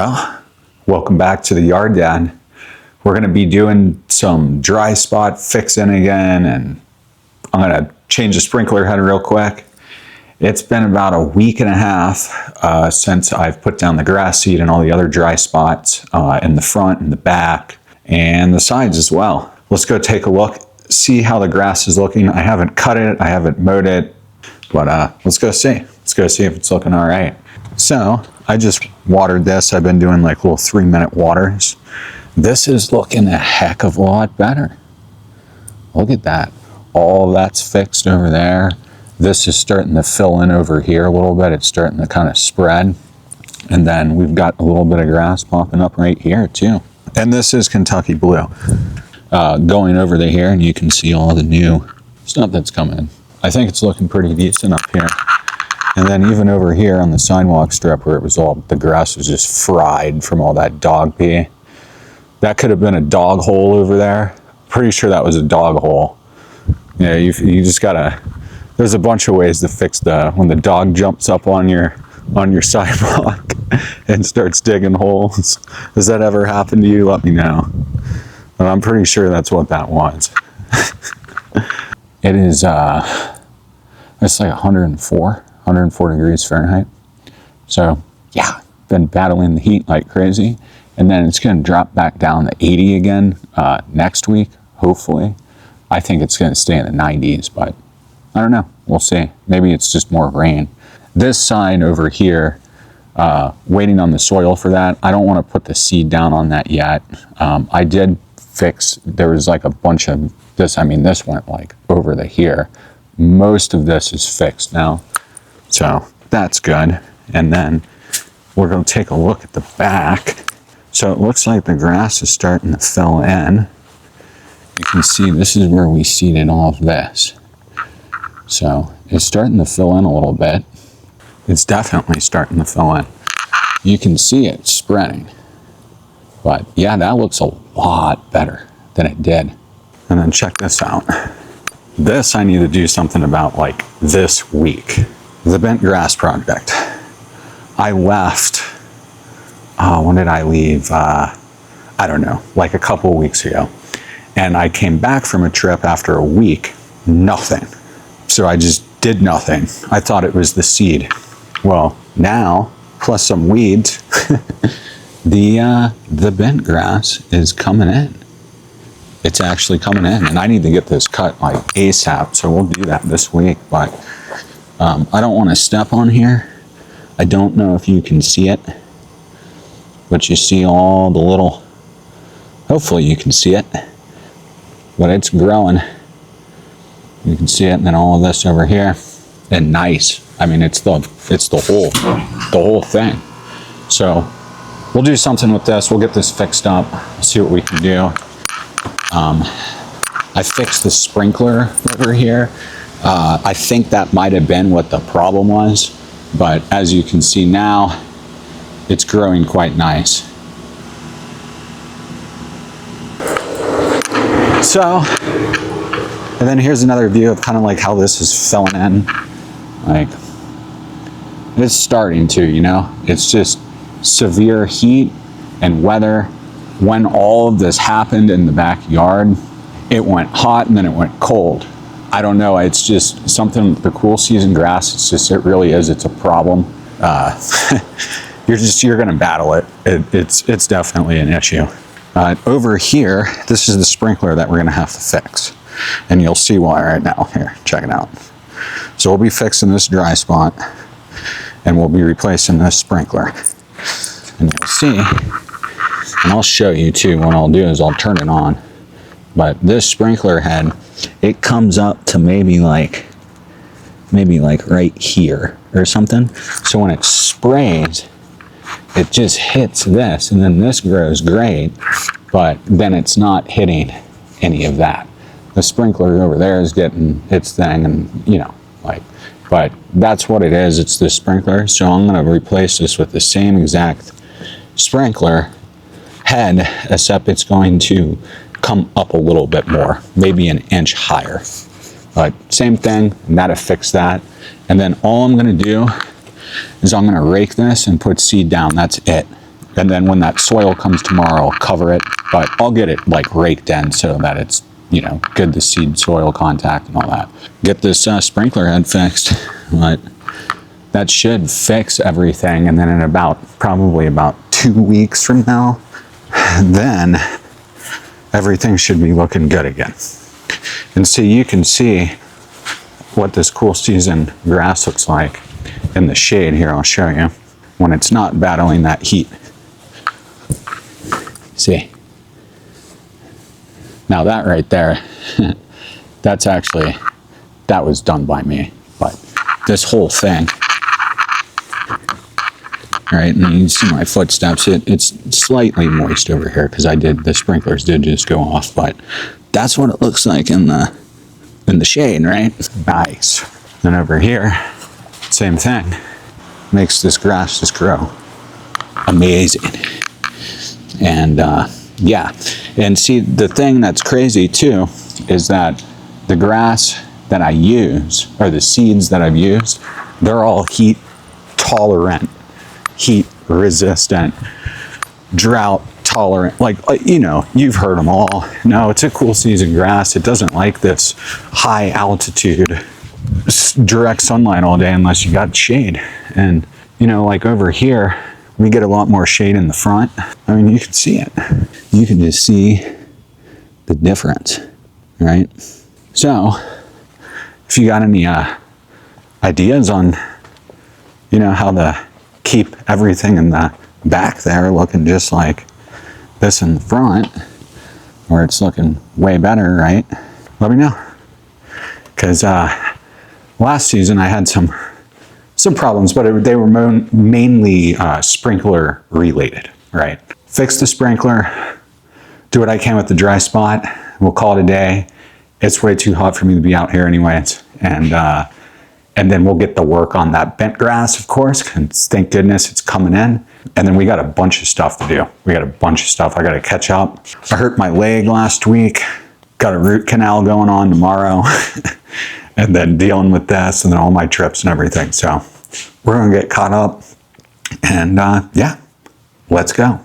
Well, welcome back to the yard, Dad. We're going to be doing some dry spot fixing again, and I'm going to change the sprinkler head real quick. It's been about a week and a half since I've put down the grass seed and all the other dry spots in the front and the back and the sides as well. Let's go take a look, see how the grass is looking. I haven't cut it, I haven't mowed it, but let's go see. Let's go see if it's looking all right. So I just watered this. I've been doing like little 3-minute waters. This is looking a heck of a lot better. Look at that. All of that's fixed over there. This is starting to fill in over here a little bit. It's starting to kind of spread. And then we've got a little bit of grass popping up right here too. And this is Kentucky Blue. Going over to here, and you can see all the new stuff that's coming. I think it's looking pretty decent up here. And then even over here on the sidewalk strip where it was all, the grass was just fried from all that dog pee. That could have been a dog hole over there. Pretty sure that was a dog hole. Yeah, you just gotta, there's a bunch of ways to fix when the dog jumps up on your sidewalk and starts digging holes. Does that ever happen to you? Let me know. But I'm pretty sure that's what that was. It is, it's like 104 degrees Fahrenheit. So yeah, been battling the heat like crazy. And then it's gonna drop back down to 80 again next week, hopefully. I think it's gonna stay in the 90s, but I don't know, we'll see. Maybe it's just more rain. This side over here, waiting on the soil for that. I don't wanna put the seed down on that yet. I did fix, there was like a bunch of this, this went like over the here. Most of this is fixed now. So that's good. And then we're going to take a look at the back. So it looks like the grass is starting to fill in. You can see this is where we seeded all of this. So it's starting to fill in a little bit. It's definitely starting to fill in. You can see it spreading. But yeah, that looks a lot better than it did. And then check this out. This I need to do something about like this week. The bent grass project. I left, when did I leave? I don't know, like a couple of weeks ago. And I came back from a trip after a week, nothing. So I just did nothing. I thought it was the seed. Well, now, plus some weeds, the bent grass is coming in. It's actually coming in, and I need to get this cut like ASAP, so we'll do that this week. But I don't want to step on here. I don't know if you can see it, but you see all the little, hopefully you can see it, but it's growing. You can see it, and then all of this over here, and nice. It's the whole thing. So we'll do something with this. We'll get this fixed up, see what we can do. I fixed the sprinkler over here. I think that might have been what the problem was, but as you can see now, it's growing quite nice. So, and then here's another view of kind of like how this is filling in. Like, it's starting to, it's just severe heat and weather. When all of this happened in the backyard, it went hot and then it went cold. I don't know, it's just something with the cool season grass, it really is, it's a problem. You're gonna battle it. It's definitely an issue. Over here, this is the sprinkler that we're gonna have to fix. And you'll see why right now. Here, check it out. So we'll be fixing this dry spot and we'll be replacing this sprinkler. And you'll see, and I'll show you too, what I'll do is I'll turn it on. But this sprinkler head, it comes up to maybe like right here or something. So when it sprays, it just hits this, and then this grows great, but then it's not hitting any of that. The sprinkler over there is getting its thing, and but that's what it is, it's this sprinkler. So I'm gonna replace this with the same exact sprinkler head, except it's going to come up a little bit more, maybe an inch higher. But same thing, and that'll fix that. And then all I'm gonna do is I'm gonna rake this and put seed down, that's it. And then when that soil comes tomorrow, I'll cover it, but I'll get it like raked in so that it's, you know, good to seed soil contact and all that. Get this sprinkler head fixed, but that should fix everything. And then in probably about 2 weeks from now, then everything should be looking good again. And so you can see what this cool season grass looks like in the shade here. I'll show you when it's not battling that heat. See, now that right there, that was done by me, but this whole thing, right, and you see my footsteps, it's slightly moist over here because the sprinklers did just go off, but that's what it looks like in the shade, right? Nice. Then over here, same thing, makes this grass just grow amazing. And yeah, and see, the thing that's crazy too is that the grass that I use, or the seeds that I've used, they're all heat tolerant, heat resistant, drought tolerant, like, you know, you've heard them all. No, it's a cool season grass. It doesn't like this high altitude direct sunlight all day unless you got shade. And, you know, like over here, we get a lot more shade in the front. I mean, you can see it. You can just see the difference, right? So, if you got any ideas on, you know, how to keep everything in the back there looking just like this in the front, where it's looking way better, right? Let me know. Because last season I had some problems, but they were mainly sprinkler related, right? Fix the sprinkler, do what I can with the dry spot. We'll call it a day. It's way too hot for me to be out here anyways. And then we'll get to work on that bent grass, of course, because thank goodness it's coming in. And then we got a bunch of stuff to do. We got a bunch of stuff I got to catch up. I hurt my leg last week, got a root canal going on tomorrow, and then dealing with this and then all my trips and everything. So we're going to get caught up, and yeah, let's go.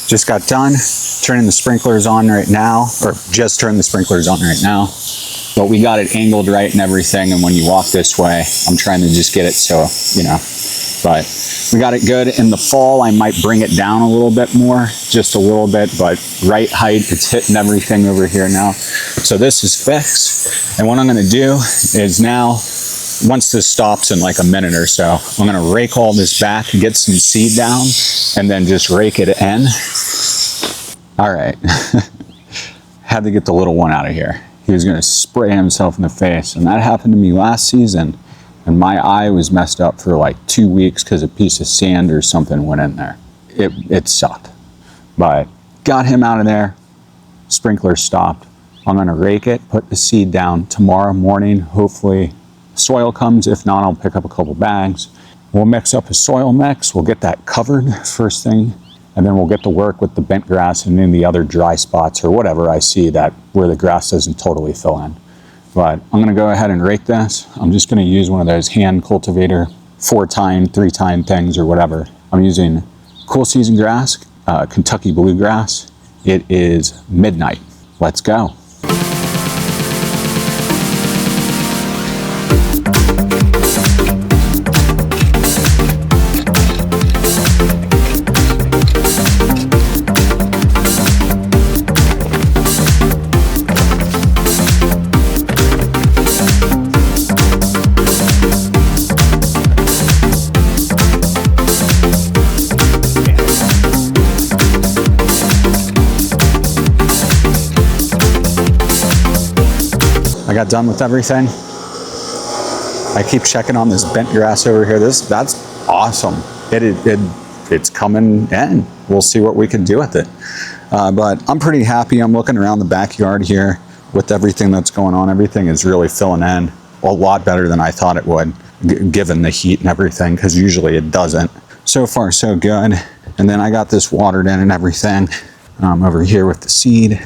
Just got done turning the sprinklers on right now, or just turned the sprinklers on right now. But we got it angled right and everything, and when you walk this way, I'm trying to just get it so, you know, but we got it good. In the fall, I might bring it down a little bit more, just a little bit, but right height, it's hitting everything over here now. So this is fixed, and what I'm gonna do is now, once this stops in like a minute or so, I'm gonna rake all this back, get some seed down, and then just rake it in. All right, had to get the little one out of here. He was gonna spray himself in the face, and that happened to me last season, and my eye was messed up for like 2 weeks because a piece of sand or something went in there. It sucked, but got him out of there, sprinkler stopped. I'm gonna rake it, put the seed down tomorrow morning, hopefully soil comes. If not, I'll pick up a couple bags. We'll mix up a soil mix. We'll get that covered first thing, and then we'll get to work with the bent grass and then the other dry spots or whatever I see that where the grass doesn't totally fill in. But I'm gonna go ahead and rake this. I'm just gonna use one of those hand cultivator 4-tine, 3-tine things or whatever. I'm using cool season grass, Kentucky bluegrass. It is midnight. Let's go. got done with everything. I keep checking on this bent grass over here. That's awesome. It's coming in. We'll see what we can do with it. But I'm pretty happy. I'm looking around the backyard here with everything that's going on. Everything is really filling in a lot better than I thought it would, given the heat and everything, because usually it doesn't. So far, so good. And then I got this watered in and everything over here with the seed.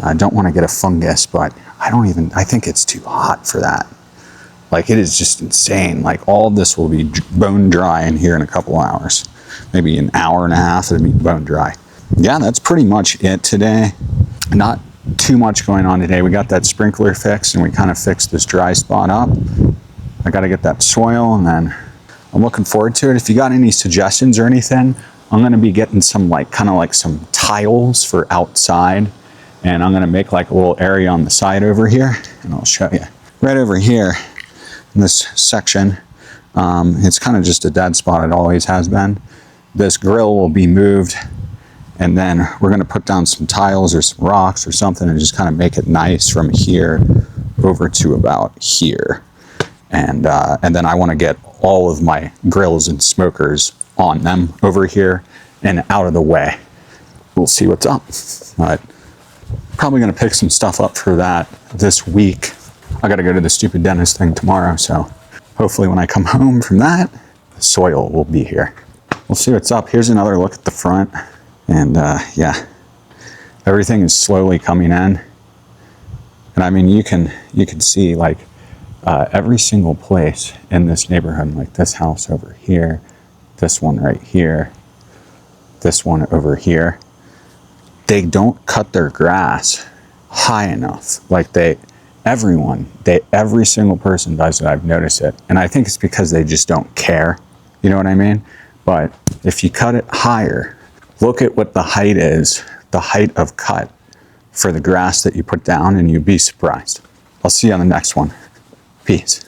I don't want to get a fungus, but I think it's too hot for that. Like, it is just insane. Like, all of this will be bone dry in here in a couple hours. Maybe an hour and a half, it'll be bone dry. Yeah, that's pretty much it today. Not too much going on today. We got that sprinkler fixed, and we kind of fixed this dry spot up. I got to get that soil, and then I'm looking forward to it. If you got any suggestions or anything, I'm going to be getting some kind of some tiles for outside, and I'm going to make like a little area on the side over here, and I'll show you. Right over here in this section, it's kind of just a dead spot. It always has been. This grill will be moved, and then we're going to put down some tiles or some rocks or something and just kind of make it nice from here over to about here. And then I want to get all of my grills and smokers on them over here and out of the way. We'll see what's up. But probably going to pick some stuff up for that this week. I got to go to the stupid dentist thing tomorrow, so hopefully when I come home from that, the soil will be here. We'll see what's up. Here's another look at the front, and yeah, everything is slowly coming in. And I mean, you can see like every single place in this neighborhood, like this house over here, this one right here, this one over here, they don't cut their grass high enough. Like every single person does it. I've noticed it. And I think it's because they just don't care. You know what I mean? But if you cut it higher, look at what the height is, the height of cut for the grass that you put down, and you'd be surprised. I'll see you on the next one. Peace.